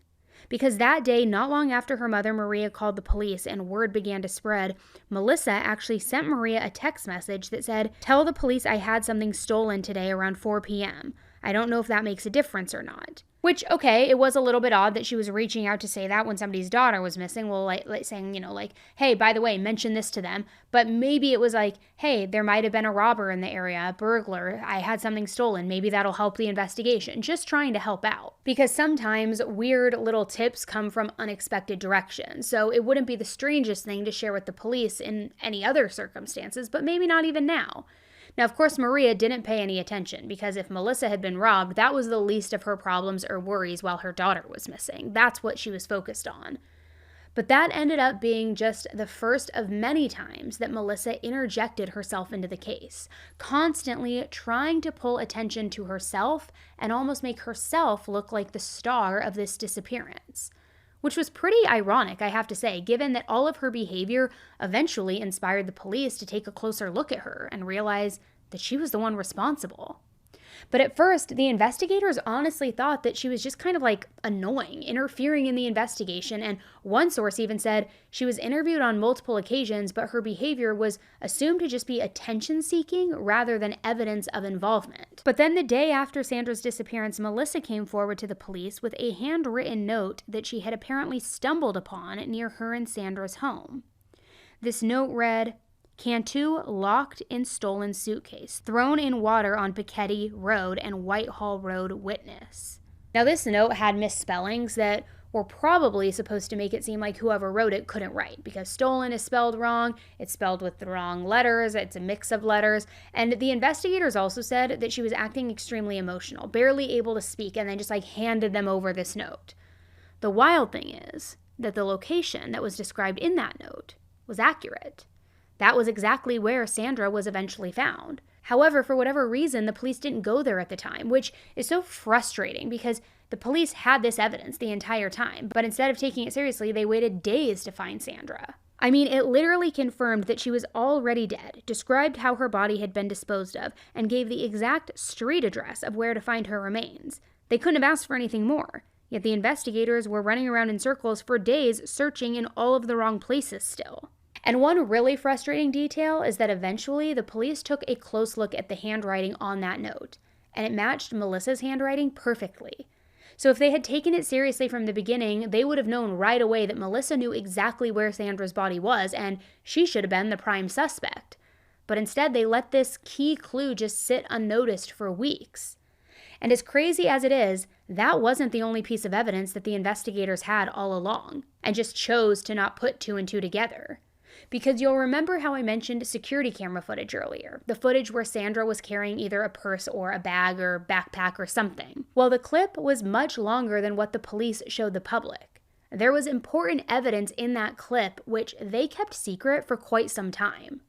Because that day, not long after her mother Maria called the police and word began to spread, Melissa actually sent Maria a text message that said, "Tell the police I had something stolen today around 4 p.m. I don't know if that makes a difference or not." Which, okay, it was a little bit odd that she was reaching out to say that when somebody's daughter was missing. Well, like saying, hey, by the way, mention this to them. But maybe it was like, hey, there might have been a robber in the area, a burglar. I had something stolen. Maybe that'll help the investigation. Just trying to help out. Because sometimes weird little tips come from unexpected directions. So it wouldn't be the strangest thing to share with the police in any other circumstances, but maybe not even now. Now, of course, Maria didn't pay any attention because if Melissa had been robbed, that was the least of her problems or worries while her daughter was missing. That's what she was focused on. But that ended up being just the first of many times that Melissa interjected herself into the case, constantly trying to pull attention to herself and almost make herself look like the star of this disappearance. Which was pretty ironic, I have to say, given that all of her behavior eventually inspired the police to take a closer look at her and realize that she was the one responsible. But at first, the investigators honestly thought that she was just kind of like annoying, interfering in the investigation, and one source even said she was interviewed on multiple occasions, but her behavior was assumed to just be attention-seeking rather than evidence of involvement. But then the day after Sandra's disappearance, Melissa came forward to the police with a handwritten note that she had apparently stumbled upon near her and Sandra's home. This note read, "Cantu locked in stolen suitcase, thrown in water on Piketty Road and Whitehall Road witness." Now this note had misspellings that were probably supposed to make it seem like whoever wrote it couldn't write, because stolen is spelled wrong, it's spelled with the wrong letters, it's a mix of letters, and the investigators also said that she was acting extremely emotional, barely able to speak, and then just handed them over this note. The wild thing is that the location that was described in that note was accurate. That was exactly where Sandra was eventually found. However, for whatever reason, the police didn't go there at the time, which is so frustrating because the police had this evidence the entire time, but instead of taking it seriously, they waited days to find Sandra. I mean, it literally confirmed that she was already dead, described how her body had been disposed of, and gave the exact street address of where to find her remains. They couldn't have asked for anything more, yet the investigators were running around in circles for days searching in all of the wrong places still. And one really frustrating detail is that eventually the police took a close look at the handwriting on that note, and it matched Melissa's handwriting perfectly. So if they had taken it seriously from the beginning, they would have known right away that Melissa knew exactly where Sandra's body was, and she should have been the prime suspect. But instead, they let this key clue just sit unnoticed for weeks. And as crazy as it is, that wasn't the only piece of evidence that the investigators had all along, and just chose to not put two and two together. Because you'll remember how I mentioned security camera footage earlier, the footage where Sandra was carrying either a purse or a bag or backpack or something. Well, the clip was much longer than what the police showed the public. There was important evidence in that clip which they kept secret for quite some time.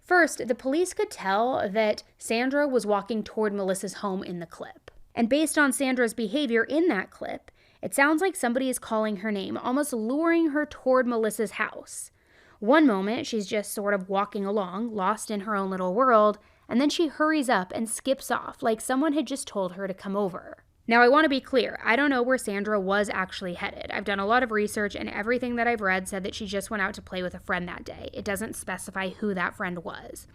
First, the police could tell that Sandra was walking toward Melissa's home in the clip. And based on Sandra's behavior in that clip, it sounds like somebody is calling her name, almost luring her toward Melissa's house. One moment, she's just sort of walking along, lost in her own little world, and then she hurries up and skips off like someone had just told her to come over. Now, I want to be clear, I don't know where Sandra was actually headed. I've done a lot of research, and everything that I've read said that she just went out to play with a friend that day. It doesn't specify who that friend was.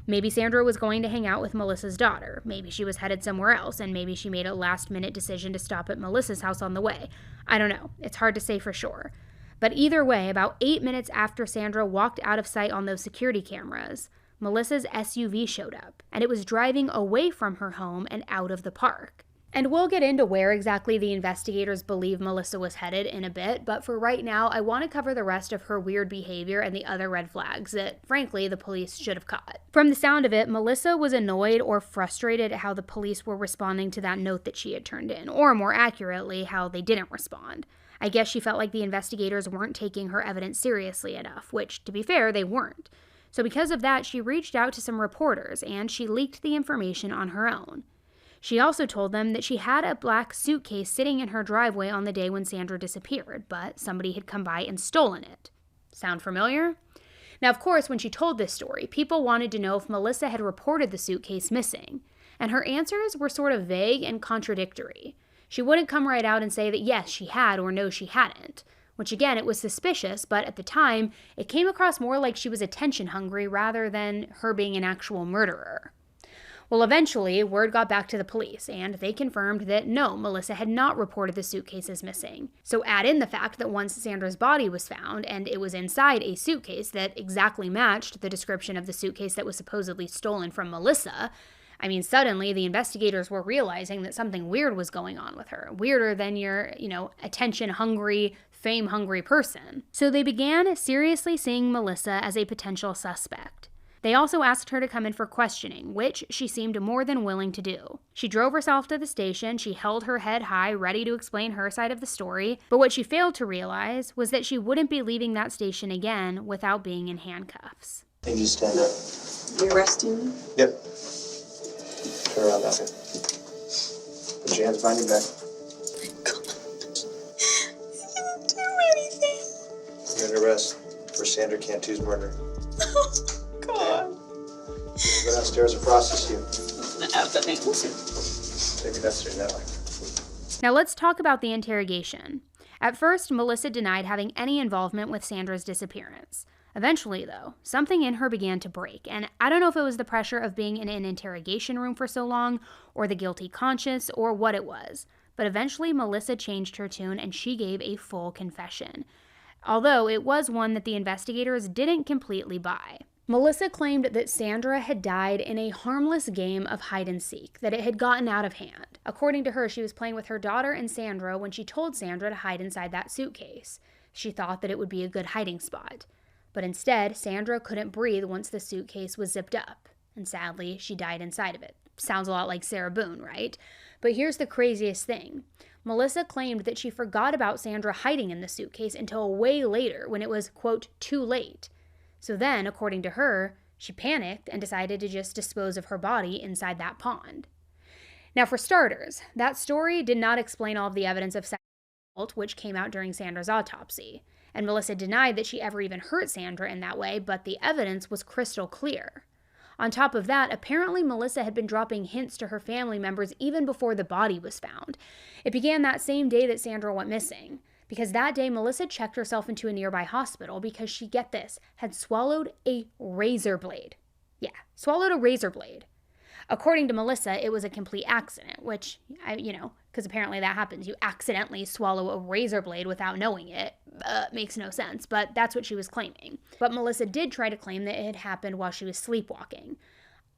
Maybe Sandra was going to hang out with Melissa's daughter. Maybe she was headed somewhere else, and maybe she made a last-minute decision to stop at Melissa's house on the way. I don't know. It's hard to say for sure. But either way, about 8 minutes after Sandra walked out of sight on those security cameras, Melissa's SUV showed up, and it was driving away from her home and out of the park. And we'll get into where exactly the investigators believe Melissa was headed in a bit, but for right now, I want to cover the rest of her weird behavior and the other red flags that, frankly, the police should have caught. From the sound of it, Melissa was annoyed or frustrated at how the police were responding to that note that she had turned in, or more accurately, how they didn't respond. I guess she felt like the investigators weren't taking her evidence seriously enough, which, to be fair, they weren't. So because of that, she reached out to some reporters, and she leaked the information on her own. She also told them that she had a black suitcase sitting in her driveway on the day when Sandra disappeared, but somebody had come by and stolen it. Sound familiar? Now, of course, when she told this story, people wanted to know if Melissa had reported the suitcase missing, and her answers were sort of vague and contradictory. She wouldn't come right out and say that yes, she had or no, she hadn't, which again, it was suspicious, but at the time, it came across more like she was attention hungry rather than her being an actual murderer. Well, eventually, word got back to the police, and they confirmed that no, Melissa had not reported the suitcase as missing. So add in the fact that once Sandra's body was found, and it was inside a suitcase that exactly matched the description of the suitcase that was supposedly stolen from Melissa, I mean, suddenly the investigators were realizing that something weird was going on with her, weirder than your, attention-hungry, fame-hungry person. So they began seriously seeing Melissa as a potential suspect. They also asked her to come in for questioning, which she seemed more than willing to do. She drove herself to the station, she held her head high, ready to explain her side of the story, but what she failed to realize was that she wouldn't be leaving that station again without being in handcuffs. Can you stand up? You arresting me? Yep. Turn around that way. Put your hands behind your back. I didn't do anything. You're under arrest for Sandra Cantu's murder. Oh, God. Go downstairs and process you. Nothing happening. Maybe necessary that way. Now let's talk about the interrogation. At first, Melissa denied having any involvement with Sandra's disappearance. Eventually, though, something in her began to break, and I don't know if it was the pressure of being in an interrogation room for so long, or the guilty conscience, or what it was. But eventually, Melissa changed her tune, and she gave a full confession. Although it was one that the investigators didn't completely buy. Melissa claimed that Sandra had died in a harmless game of hide-and-seek, that it had gotten out of hand. According to her, she was playing with her daughter and Sandra when she told Sandra to hide inside that suitcase. She thought that it would be a good hiding spot. But instead, Sandra couldn't breathe once the suitcase was zipped up, and sadly, she died inside of it. Sounds a lot like Sarah Boone, right? But here's the craziest thing. Melissa claimed that she forgot about Sandra hiding in the suitcase until way later when it was, quote, too late. So then, according to her, she panicked and decided to just dispose of her body inside that pond. Now, for starters, that story did not explain all of the evidence of sexual assault which came out during Sandra's autopsy. And Melissa denied that she ever even hurt Sandra in that way, but the evidence was crystal clear. On top of that, apparently Melissa had been dropping hints to her family members even before the body was found. It began that same day that Sandra went missing, because that day Melissa checked herself into a nearby hospital because she, get this, had swallowed a razor blade. Yeah, swallowed a razor blade. According to Melissa, it was a complete accident, which, because apparently that happens. You accidentally swallow a razor blade without knowing it. Makes no sense, but that's what she was claiming. But Melissa did try to claim that it had happened while she was sleepwalking.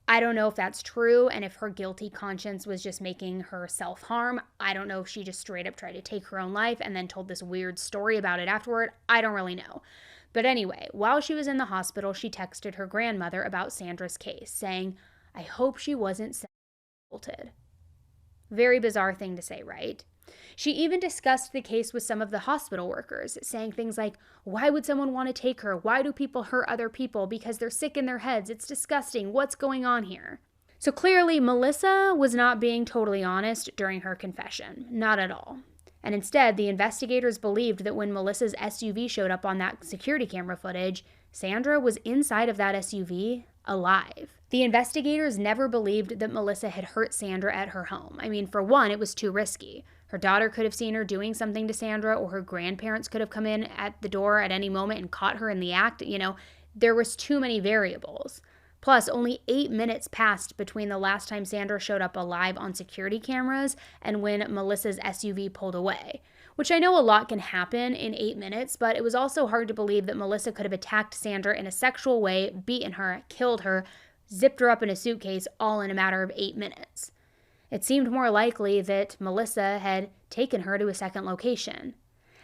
I don't know if that's true and if her guilty conscience was just making her self-harm. I don't know if she just straight up tried to take her own life and then told this weird story about it afterward. I don't really know. But anyway, while she was in the hospital, she texted her grandmother about Sandra's case, saying, "I hope she wasn't assaulted." Very bizarre thing to say, right? She even discussed the case with some of the hospital workers, saying things like, "Why would someone want to take her? Why do people hurt other people? Because they're sick in their heads. It's disgusting. What's going on here?" So clearly, Melissa was not being totally honest during her confession. Not at all. And instead, the investigators believed that when Melissa's SUV showed up on that security camera footage, Sandra was inside of that SUV, alive. The investigators never believed that Melissa had hurt Sandra at her home. I mean, for one, it was too risky. Her daughter could have seen her doing something to Sandra, or her grandparents could have come in at the door at any moment and caught her in the act. There was too many variables. Plus, only 8 minutes passed between the last time Sandra showed up alive on security cameras and when Melissa's SUV pulled away. Which I know a lot can happen in 8 minutes, but it was also hard to believe that Melissa could have attacked Sandra in a sexual way, beaten her, killed her, zipped her up in a suitcase, all in a matter of 8 minutes. It seemed more likely that Melissa had taken her to a second location.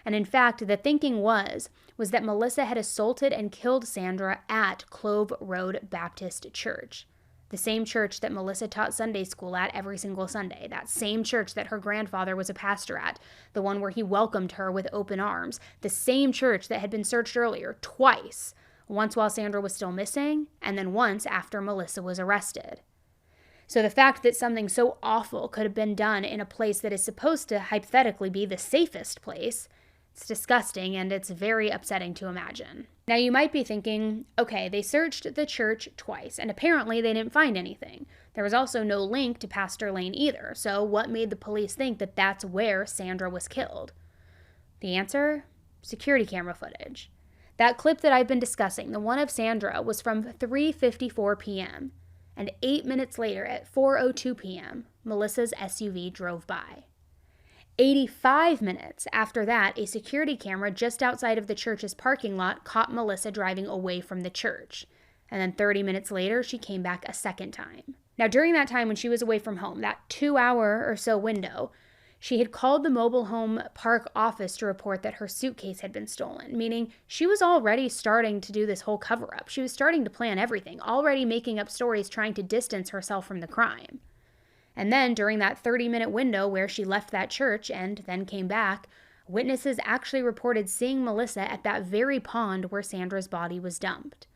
And in fact, the thinking was that Melissa had assaulted and killed Sandra at Clove Road Baptist Church. The same church that Melissa taught Sunday school at every single Sunday. That same church that her grandfather was a pastor at. The one where he welcomed her with open arms. The same church that had been searched earlier, twice. Once while Sandra was still missing, and then once after Melissa was arrested. So the fact that something so awful could have been done in a place that is supposed to hypothetically be the safest place, it's disgusting and it's very upsetting to imagine. Now you might be thinking, okay, they searched the church twice and apparently they didn't find anything. There was also no link to Pastor Lane either, so what made the police think that that's where Sandra was killed? The answer? Security camera footage. That clip that I've been discussing, the one of Sandra, was from 3:54 p.m. And 8 minutes later, at 4:02 p.m., Melissa's SUV drove by. 85 minutes after that, a security camera just outside of the church's parking lot caught Melissa driving away from the church. And then 30 minutes later, she came back a second time. Now, during that time when she was away from home, that 2-hour or so window, she had called the mobile home park office to report that her suitcase had been stolen, meaning she was already starting to do this whole cover-up. She was starting to plan everything, already making up stories trying to distance herself from the crime. And then during that 30-minute window where she left that church and then came back, witnesses actually reported seeing Melissa at that very pond where Sandra's body was dumped.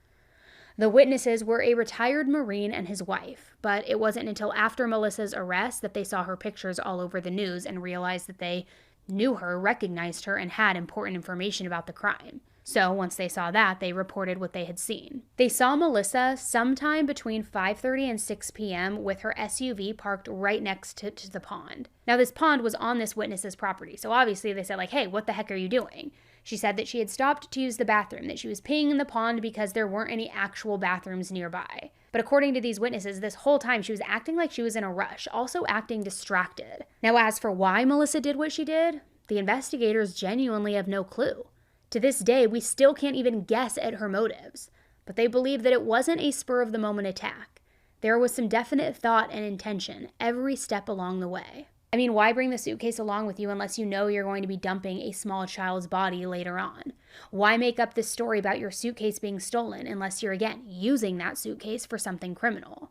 The witnesses were a retired Marine and his wife, but it wasn't until after Melissa's arrest that they saw her pictures all over the news and realized that they knew her, recognized her, and had important information about the crime. So once they saw that, they reported what they had seen. They saw Melissa sometime between 5:30 and 6 p.m. with her SUV parked right next to the pond. Now this pond was on this witness's property, so obviously they said hey, what the heck are you doing? She said that she had stopped to use the bathroom, that she was peeing in the pond because there weren't any actual bathrooms nearby. But according to these witnesses, this whole time she was acting like she was in a rush, also acting distracted. Now as for why Melissa did what she did, the investigators genuinely have no clue. To this day, we still can't even guess at her motives, but they believe that it wasn't a spur-of-the-moment attack. There was some definite thought and intention every step along the way. I mean, why bring the suitcase along with you unless you know you're going to be dumping a small child's body later on? Why make up this story about your suitcase being stolen unless you're, again, using that suitcase for something criminal?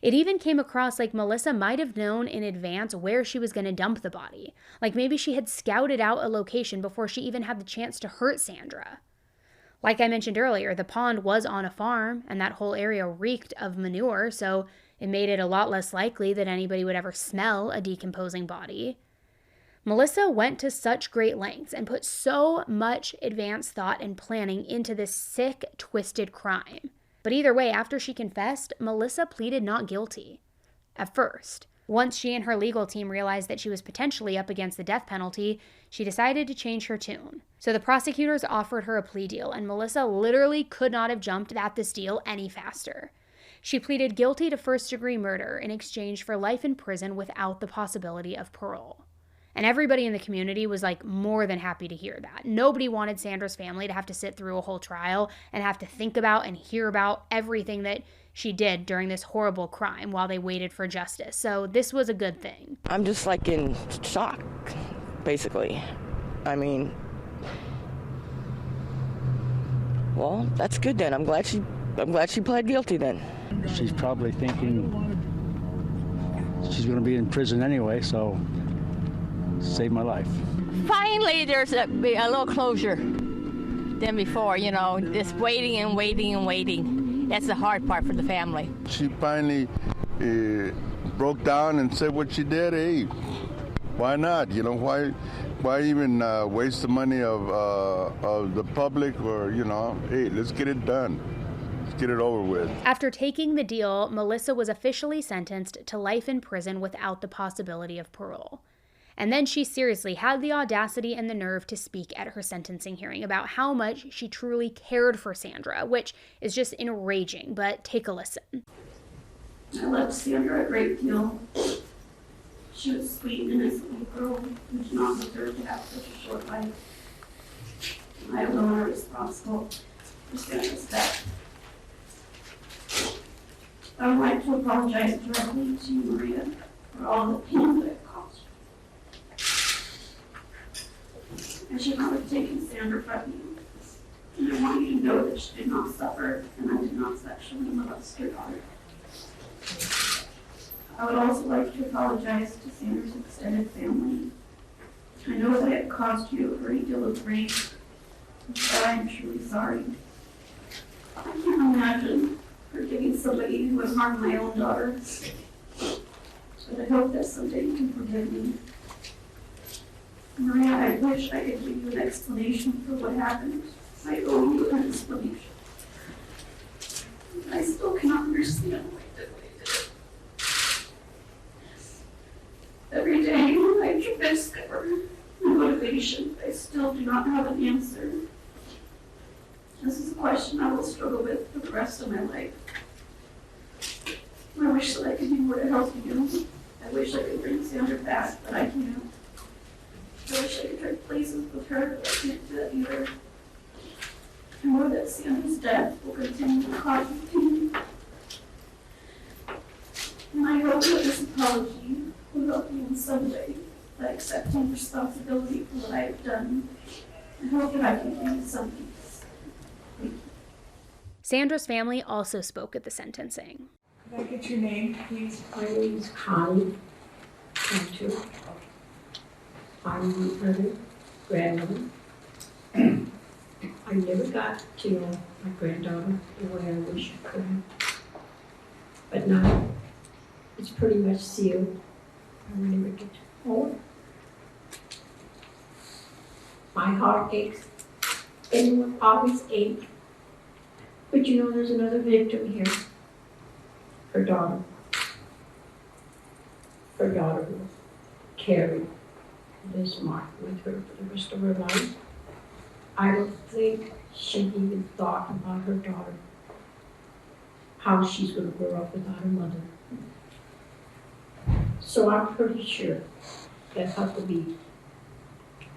It even came across like Melissa might have known in advance where she was going to dump the body. Like maybe she had scouted out a location before she even had the chance to hurt Sandra. Like I mentioned earlier, the pond was on a farm, and that whole area reeked of manure, so it made it a lot less likely that anybody would ever smell a decomposing body. Melissa went to such great lengths and put so much advanced thought and planning into this sick, twisted crime. But either way, after she confessed, Melissa pleaded not guilty. At first. Once she and her legal team realized that she was potentially up against the death penalty, she decided to change her tune. So the prosecutors offered her a plea deal, and Melissa literally could not have jumped at this deal any faster. She pleaded guilty to first-degree murder in exchange for life in prison without the possibility of parole. And everybody in the community was like more than happy to hear that. Nobody wanted Sandra's family to have to sit through a whole trial and have to think about and hear about everything that she did during this horrible crime while they waited for justice. So this was a good thing. I'm just like in shock, basically. I mean, well, that's good then. I'm glad she pled guilty then. She's probably thinking she's going to be in prison anyway, so save my life. Finally, there's a little closure than before, you know, just waiting and waiting and waiting. That's the hard part for the family. She finally broke down and said what she did. Hey, why not? You know, why even waste the money of the public, or, you know, hey, let's get it done. Let's get it over with. After taking the deal, Melissa was officially sentenced to life in prison without the possibility of parole. And then she seriously had the audacity and the nerve to speak at her sentencing hearing about how much she truly cared for Sandra, which is just enraging, but take a listen. I loved Sandra a great deal. She was a sweet, innocent little girl who did not deserve to have such a short life. I alone are responsible for Sandra's death. I would like to apologize directly to you, Maria, for all the pain that I've caused you. I should not have taken Sandra from you. And I want you to know that she did not suffer, and I did not sexually molest your daughter. I would also like to apologize to Sandra's extended family. I know that it caused you a great deal of grief, but I am truly sorry. I can't imagine forgiving somebody who has harmed my own daughter, but I hope that someday you can forgive me. Maria, I wish I could give you an explanation for what happened. I owe you an explanation. I still cannot understand why I did what I did. Every day I try to discover my motivation, I still do not have an answer. This is a question I will struggle with for the rest of my life. I wish that I could do more to help you. I wish I could bring Sandra back, but I can't. I wish I could trade places with her, but I can't do that either. I know that Sandra's death will continue to cause me pain. And I hope that this apology will help you in some way by accepting responsibility for what I have done. I hope that I can give you some peace. Sandra's family also spoke at the sentencing. Could I get your name, please? My name is Connie Cantu. I'm her grandmother. I never got to know my granddaughter the way I wish I could have. But now it's pretty much sealed. I will never get to hold her. My heart aches. It will always ache. But you know, there's another victim here. Her daughter. Her daughter will carry this mark with her for the rest of her life. I don't think she even thought about her daughter, how she's going to grow up without her mother. So I'm pretty sure that Huckabee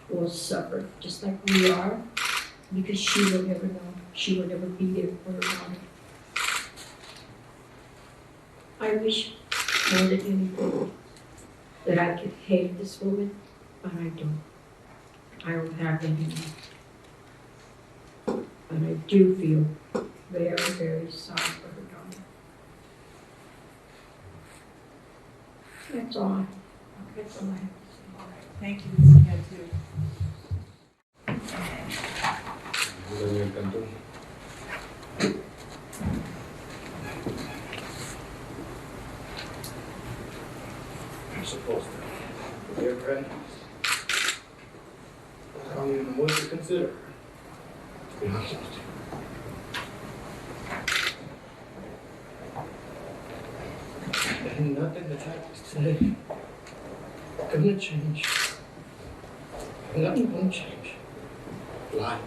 will suffer just like we are, because she will never know. She will never be there for her daughter. I wish more than anything that I could hate this woman, but I don't. I don't have any. But I do feel very, very sorry for her daughter. That's all. That's all I have to say. All right. Thank you, Ms. Cantu. I'm supposed to. Dear friend, I don't even know what to consider. To be honest with you. And nothing that happens today gonna change. Nothing gonna change. Lies.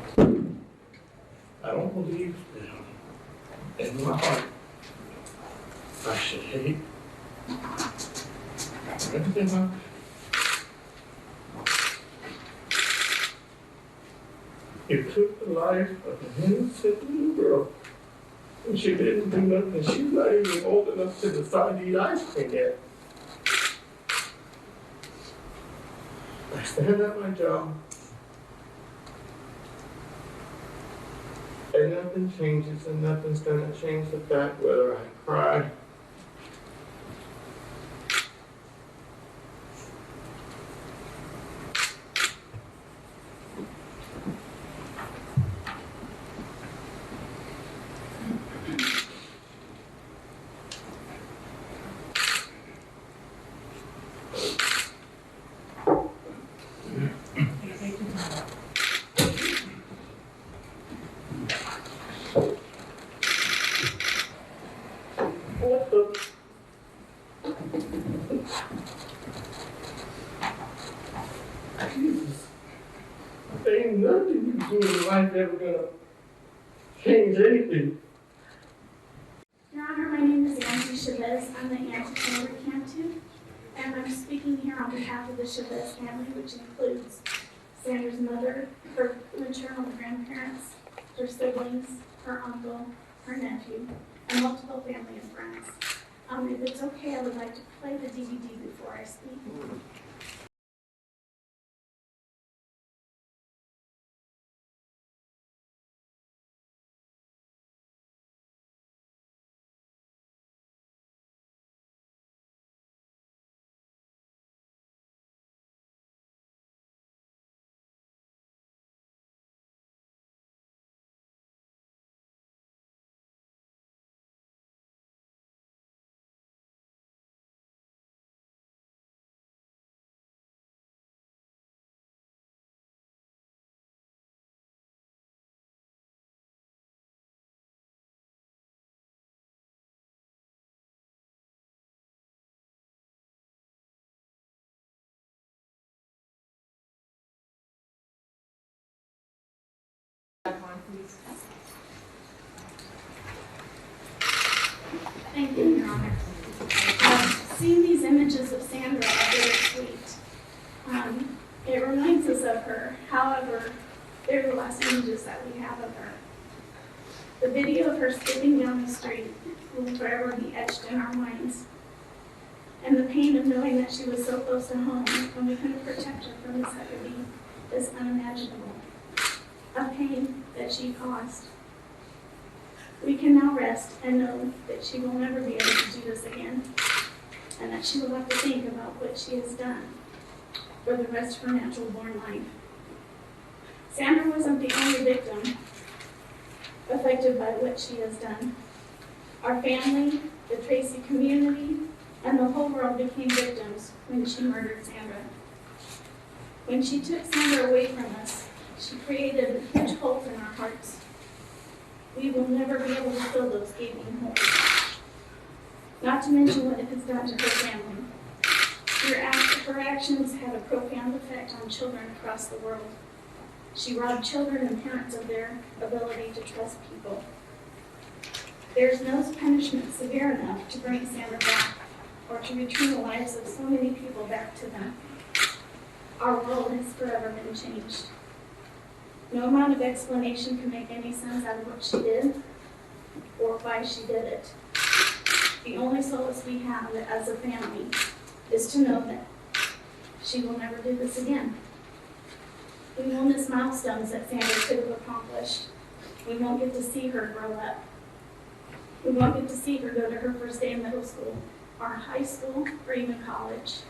I don't believe that in my heart I should hate everything You took the life of an innocent little girl. And she didn't do nothing. She's not even old enough to decide to eat ice cream yet. I stand at my job. And nothing changes, and nothing's gonna change the fact whether I cry what the. Jesus. There ain't nothing you do in life ever gonna change anything. Your Honor, my name is Angie Chavez. I'm the aunt of Sandra Cantu, and I'm speaking here on behalf of the Chavez family, which includes Sandra's mother, her maternal grandparents, her siblings, her uncle, her nephew, and multiple family and friends. If it's okay, I would like to play the DVD before I speak. Thank you, Your Honor. Seeing these images of Sandra are very sweet. It reminds us of her. However, they're the last images that we have of her. The video of her skipping down the street will forever be etched in our minds. And the pain of knowing that she was so close to home and we couldn't protect her from this Huckabee is unimaginable. A pain that she caused. We can now rest and know that she will never be able to do this again, and that she will have to think about what she has done for the rest of her natural-born life. Sandra wasn't the only victim affected by what she has done. Our family, the Tracy community, and the whole world became victims when she murdered Sandra. When she took Sandra away from us, she created huge holes in our hearts. We will never be able to fill those gaping holes. Not to mention what it has done to her family. Her actions had a profound effect on children across the world. She robbed children and parents of their ability to trust people. There's no punishment severe enough to bring Sandra back or to return the lives of so many people back to them. Our world has forever been changed. No amount of explanation can make any sense out of what she did or why she did it. The only solace we have as a family is to know that she will never do this again. We will miss milestones that Sandra could have accomplished. We won't get to see her grow up. We won't get to see her go to her first day in middle school, or high school, or even college.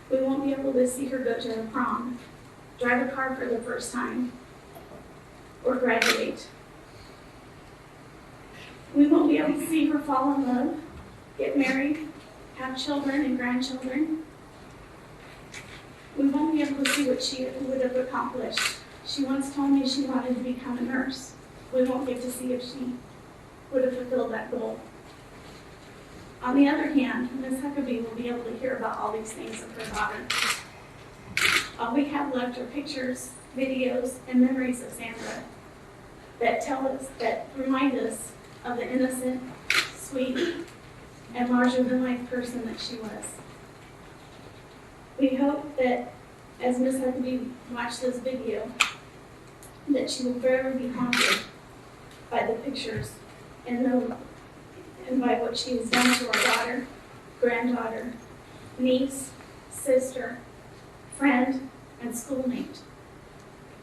We won't be able to see her go to her prom, drive a car for the first time, or graduate. We won't be able to see her fall in love, get married, have children and grandchildren. We won't be able to see what she would have accomplished. She once told me she wanted to become a nurse. We won't get to see if she would have fulfilled that goal. On the other hand, Ms. Huckabee will be able to hear about all these things of her daughter. All we have left are pictures, videos, and memories of Sandra that remind us of the innocent, sweet, and larger-than-life person that she was. We hope that as Ms. Huckabee watched this video, that she will forever be haunted by the pictures and by what she has done to our daughter, granddaughter, niece, sister, friend, and schoolmate.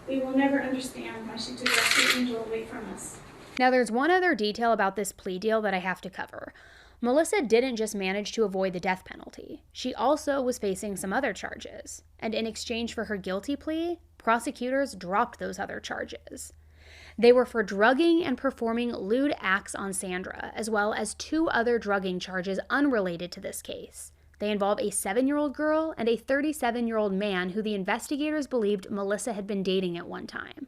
We will never understand why she took our sweet angel away from us. Now, there's one other detail about this plea deal that I have to cover. Melissa didn't just manage to avoid the death penalty. She also was facing some other charges. And in exchange for her guilty plea, prosecutors dropped those other charges. They were for drugging and performing lewd acts on Sandra, as well as 2 other drugging charges unrelated to this case. They involve a 7-year-old girl and a 37-year-old man who the investigators believed Melissa had been dating at one time.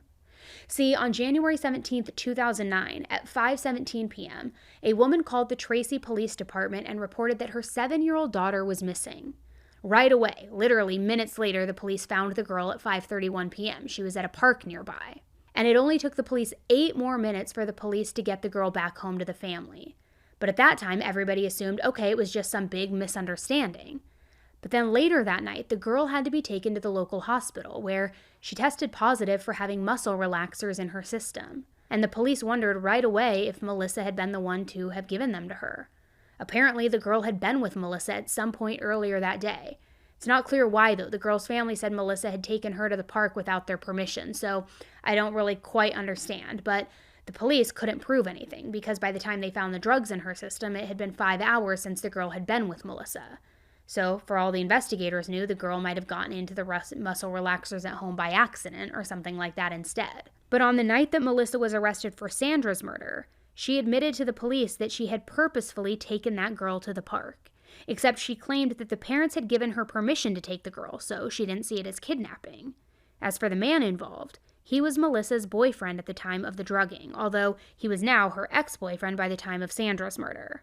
See, on January 17, 2009, at 5:17 p.m., a woman called the Tracy Police Department and reported that her 7-year-old daughter was missing. Right away, literally minutes later, the police found the girl at 5:31 p.m. She was at a park nearby. And it only took the police 8 more minutes for the police to get the girl back home to the family. But at that time, everybody assumed, okay, it was just some big misunderstanding. But then later that night, the girl had to be taken to the local hospital, where she tested positive for having muscle relaxers in her system. And the police wondered right away if Melissa had been the one to have given them to her. Apparently, the girl had been with Melissa at some point earlier that day. It's not clear why, though. The girl's family said Melissa had taken her to the park without their permission, so I don't really quite understand. But the police couldn't prove anything, because by the time they found the drugs in her system, it had been 5 hours since the girl had been with Melissa. So, for all the investigators knew, the girl might have gotten into the muscle relaxers at home by accident or something like that instead. But on the night that Melissa was arrested for Sandra's murder, she admitted to the police that she had purposefully taken that girl to the park. Except she claimed that the parents had given her permission to take the girl, so she didn't see it as kidnapping. As for the man involved, he was Melissa's boyfriend at the time of the drugging, although he was now her ex-boyfriend by the time of Sandra's murder.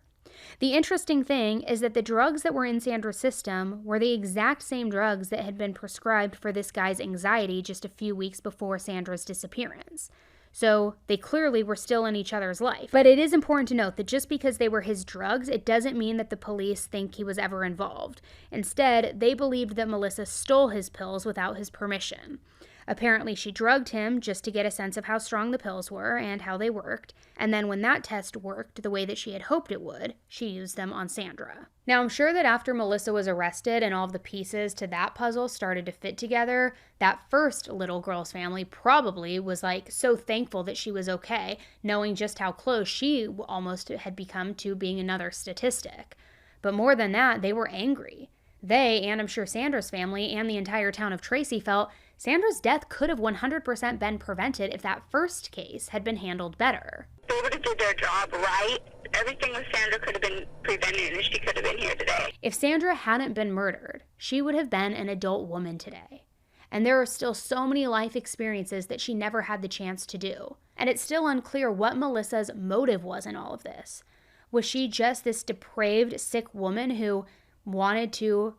The interesting thing is that the drugs that were in Sandra's system were the exact same drugs that had been prescribed for this guy's anxiety just a few weeks before Sandra's disappearance. So they clearly were still in each other's life. But it is important to note that just because they were his drugs, it doesn't mean that the police think he was ever involved. Instead, they believed that Melissa stole his pills without his permission. Apparently, she drugged him just to get a sense of how strong the pills were and how they worked, and then when that test worked the way that she had hoped it would, she used them on Sandra. Now, I'm sure that after Melissa was arrested and all of the pieces to that puzzle started to fit together, that first little girl's family probably was so thankful that she was okay, knowing just how close she almost had become to being another statistic. But more than that, they were angry. They, and I'm sure Sandra's family and the entire town of Tracy, felt Sandra's death could have 100% been prevented if that first case had been handled better. They would have did their job right. Everything with Sandra could have been prevented and she could have been here today. If Sandra hadn't been murdered, she would have been an adult woman today. And there are still so many life experiences that she never had the chance to do. And it's still unclear what Melissa's motive was in all of this. Was she just this depraved, sick woman who wanted to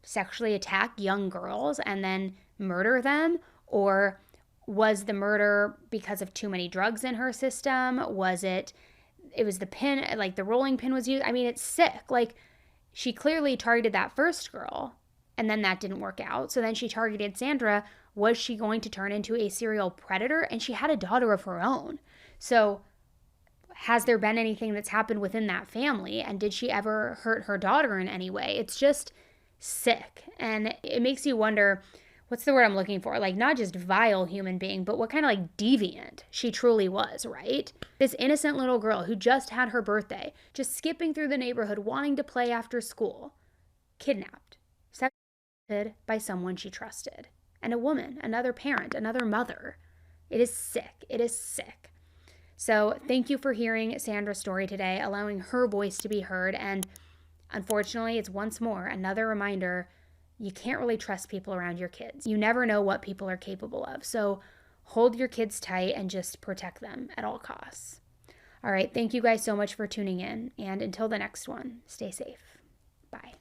sexually attack young girls and then murder them? Or was the murder because of too many drugs in her system? Was it was the pin, the rolling pin was used? I mean, it's sick. She clearly targeted that first girl and then that didn't work out. So then she targeted Sandra. Was she going to turn into a serial predator? And she had a daughter of her own. So has there been anything that's happened within that family? And did she ever hurt her daughter in any way? It's just sick. And it makes you wonder, what's the word I'm looking for? Not just vile human being, but what kind of deviant she truly was, right? This innocent little girl who just had her birthday, just skipping through the neighborhood wanting to play after school, kidnapped, sexually by someone she trusted. And a woman, another parent, another mother. It is sick. It is sick. So thank you for hearing Sandra's story today, allowing her voice to be heard. And unfortunately, it's once more another reminder, you can't really trust people around your kids. You never know what people are capable of. So hold your kids tight and just protect them at all costs. All right, thank you guys so much for tuning in. And until the next one, stay safe. Bye.